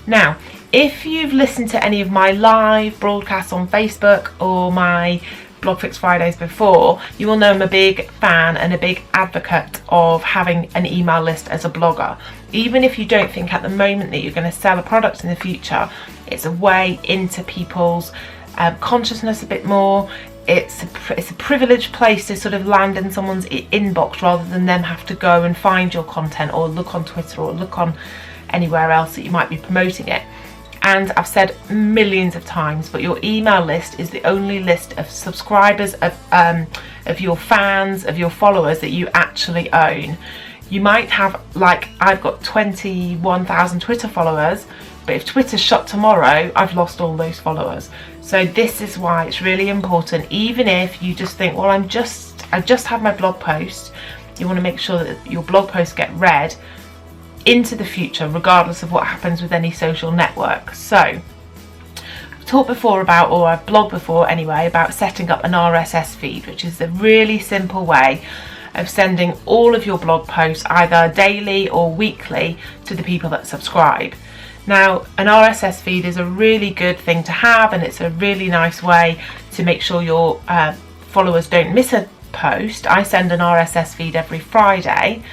Now, if you've listened to any of my live broadcasts on Facebook or my Blog Fix Fridays before, you will know I'm a big fan and a big advocate of having an email list as a blogger. Even if you don't think at the moment that you're going to sell a product in the future, it's a way into people's consciousness a bit more. It's a privileged place to sort of land in someone's inbox rather than them have to go and find your content or look on Twitter or look on anywhere else that you might be promoting it. And I've said millions of times, but your email list is the only list of subscribers, of your fans, of your followers that you actually own. You might have, like, I've got 21,000 Twitter followers, but if Twitter's shut tomorrow, I've lost all those followers. So this is why it's really important, even if you just think, well, I just have my blog post, you want to make sure that your blog posts get read into the future, regardless of what happens with any social network. So I've talked before about, or I've blogged before anyway, about setting up an RSS feed, which is a really simple way of sending all of your blog posts either daily or weekly to the people that subscribe. Now, an RSS feed is a really good thing to have, and it's a really nice way to make sure your followers don't miss a post. I send an RSS feed every Friday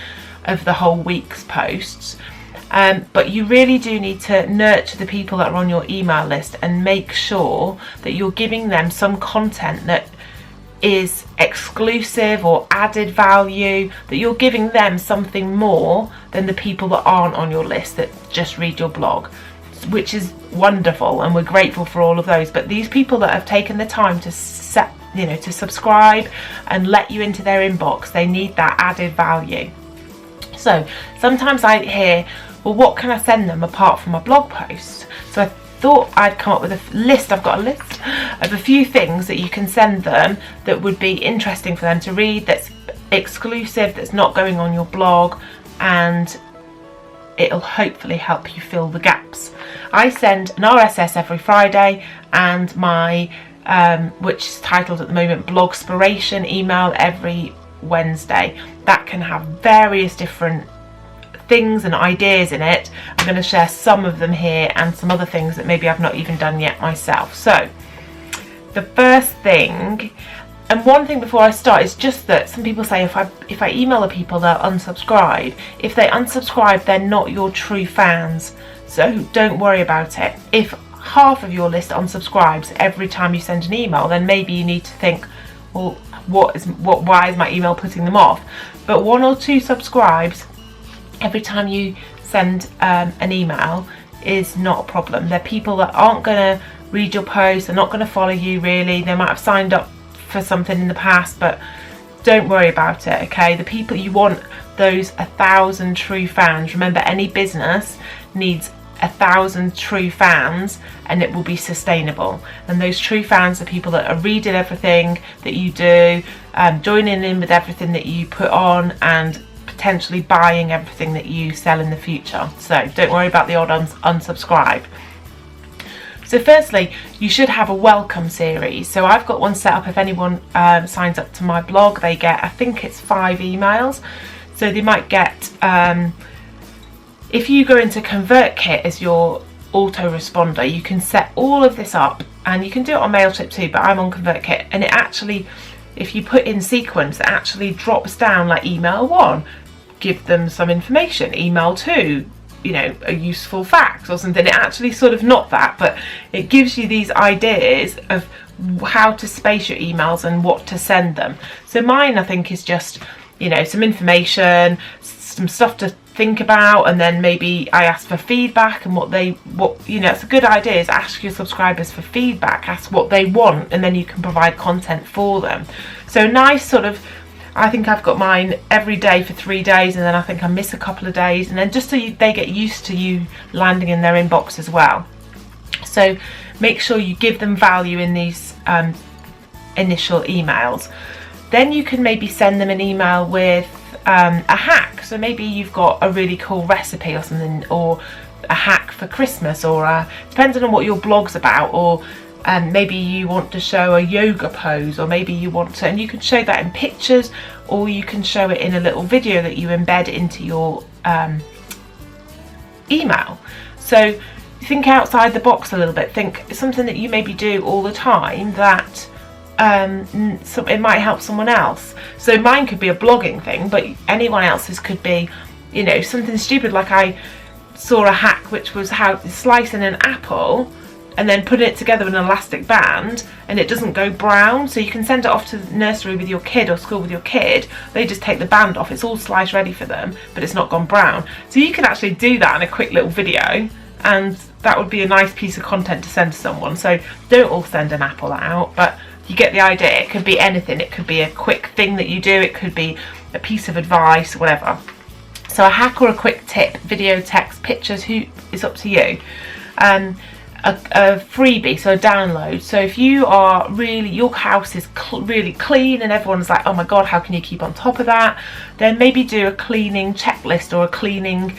of the whole week's posts, but you really do need to nurture the people that are on your email list and make sure that you're giving them some content that is exclusive or added value, that you're giving them something more than the people that aren't on your list that just read your blog, which is wonderful, and we're grateful for all of those. But these people that have taken the time to to subscribe and let you into their inbox, they need that added value. So sometimes I hear, well, what can I send them apart from a blog post? So I thought I'd come up with a list. I've got a list of a few things that you can send them that would be interesting for them to read, that's exclusive, that's not going on your blog, and it'll hopefully help you fill the gaps. I send an RSS every Friday, and my which is titled at the moment Blogspiration email every Wednesday. That can have various different things and ideas in it. I'm going to share some of them here and some other things that maybe I've not even done yet myself. So the first thing, and one thing before I start, is just that some people say if I email the people, they'll unsubscribe. If they unsubscribe, they're not your true fans, so don't worry about it. If half of your list unsubscribes every time you send an email, then maybe you need to think, well, why is my email putting them off? But 1 or 2 subscribes every time you send an email is not a problem. They're people that aren't going to read your post, they're not going to follow you really, they might have signed up for something in the past, but don't worry about it, okay? The people you want, those 1,000 true fans. Remember, any business needs 1,000 true fans, and it will be sustainable. And those true fans are people that are reading everything that you do, joining in with everything that you put on, and potentially buying everything that you sell in the future. So don't worry about the odd unsubscribe. So firstly, you should have a welcome series. So I've got one set up. If anyone signs up to my blog, they get, I think it's 5 emails. So they might get, if you go into ConvertKit as your autoresponder, you can set all of this up, and you can do it on MailChimp too, but I'm on ConvertKit, and it actually, if you put in sequence, it actually drops down like email 1, give them some information, email 2, you know, a useful fact or something. It actually sort of, not that, but it gives you these ideas of how to space your emails and what to send them. So mine, I think, is just, you know, some information, some stuff to think about, and then maybe I ask for feedback and what you know, it's a good idea is ask your subscribers for feedback, ask what they want, and then you can provide content for them. So nice sort of, I think I've got mine every day for 3 days, and then I think I miss a couple of days, and then just so they get used to you landing in their inbox as well. So make sure you give them value in these initial emails. Then you can maybe send them an email with a hack. So maybe you've got a really cool recipe or something, or a hack for Christmas, or depending on what your blog's about, or maybe you want to show a yoga pose, or maybe you want to, and you can show that in pictures, or you can show it in a little video that you embed into your email. So think outside the box a little bit. Think something that you maybe do all the time that so it might help someone else. So mine could be a blogging thing, but anyone else's could be, you know, something stupid. Like I saw a hack which was how slicing an apple and then putting it together in an elastic band and it doesn't go brown, so you can send it off to the nursery with your kid or school with your kid. They just take the band off, it's all sliced ready for them, but it's not gone brown. So you can actually do that in a quick little video, and that would be a nice piece of content to send to someone. So don't all send an apple out, but you get the idea. It could be anything. It could be a quick thing that you do, it could be a piece of advice, whatever. So a hack or a quick tip, video, text, pictures, it's up to you. A freebie, so a download. So if you are really, your house is really clean and everyone's like, oh my god, how can you keep on top of that, then maybe do a cleaning checklist or a cleaning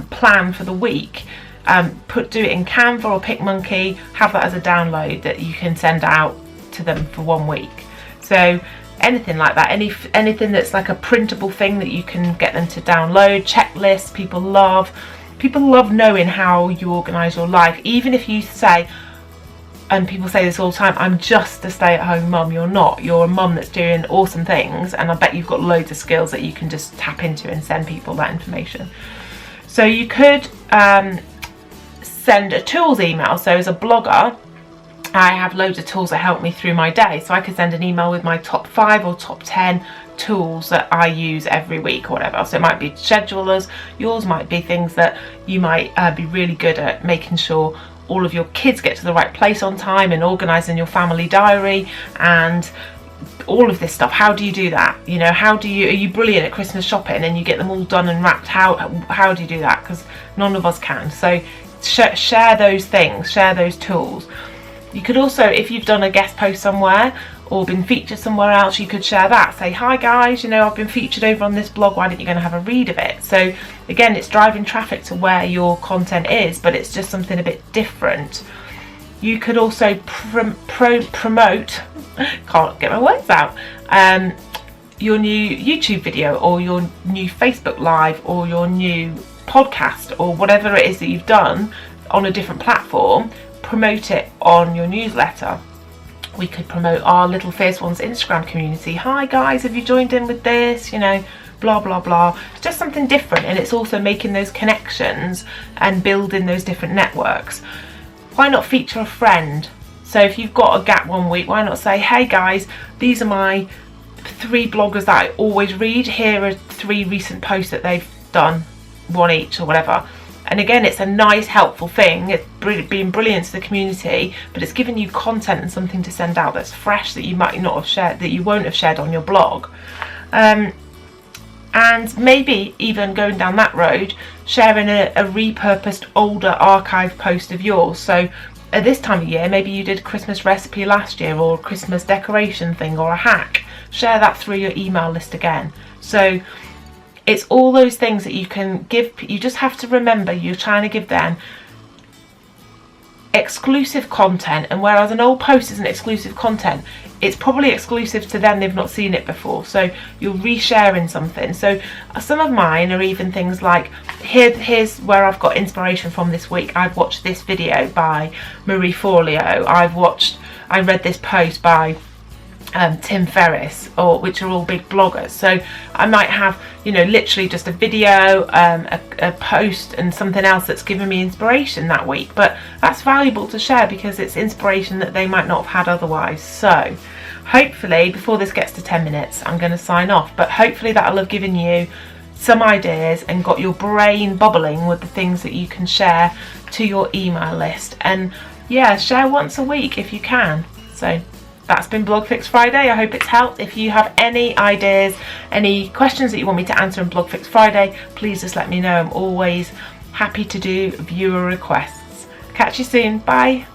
plan for the week. Do it in Canva or PicMonkey, have that as a download that you can send out to them for 1 week. So anything like that, anything that's like a printable thing that you can get them to download. Checklists, people love knowing how you organise your life. Even if you say, and people say this all the time, I'm just a stay-at-home mum. You're not. You're a mum that's doing awesome things, and I bet you've got loads of skills that you can just tap into and send people that information. So you could send a tools email. So as a blogger, I have loads of tools that help me through my day. So I could send an email with my top 5 or top 10 tools that I use every week or whatever. So it might be schedulers, yours might be things that you might be really good at, making sure all of your kids get to the right place on time and organising your family diary and all of this stuff. How do you do that? You know, are you brilliant at Christmas shopping and you get them all done and wrapped? How do you do that? Because none of us can. So share those things, share those tools. You could also, if you've done a guest post somewhere or been featured somewhere else, you could share that. Say, hi guys, you know, I've been featured over on this blog, why don't you go and have a read of it? So again, it's driving traffic to where your content is, but it's just something a bit different. You could also promote, can't get my words out, your new YouTube video or your new Facebook Live or your new podcast or whatever it is that you've done on a different platform. Promote it on your newsletter. We could promote our Little Fierce Ones Instagram community. Hi guys, have you joined in with this? You know, blah blah blah. It's just something different, and it's also making those connections and building those different networks. Why not feature a friend? So if you've got a gap 1 week, why not say, hey guys, these are my 3 bloggers that I always read. Here are 3 recent posts that they've done, 1 each or whatever. And again, it's a nice, helpful thing. It's being brilliant to the community, but it's giving you content and something to send out that's fresh, that you might not have shared, that you won't have shared on your blog. And maybe even going down that road, sharing a repurposed older archive post of yours. So at this time of year, maybe you did a Christmas recipe last year or a Christmas decoration thing or a hack. Share that through your email list again. So it's all those things that you can give. You just have to remember you're trying to give them exclusive content, and whereas an old post isn't exclusive content, it's probably exclusive to them. They've not seen it before, so you're resharing something. So some of mine are even things like, here's where I've got inspiration from this week. I've watched this video by Marie Forleo. I read this post by Tim Ferriss, which are all big bloggers. So I might have, you know, literally just a video, a post and something else that's given me inspiration that week, but that's valuable to share because it's inspiration that they might not have had otherwise. So hopefully before this gets to 10 minutes I'm going to sign off, but hopefully that'll have given you some ideas and got your brain bubbling with the things that you can share to your email list. And yeah, share once a week if you can. So that's been Blog Fix Friday. I hope it's helped. If you have any ideas, any questions that you want me to answer in Blog Fix Friday, please just let me know. I'm always happy to do viewer requests. Catch you soon. Bye.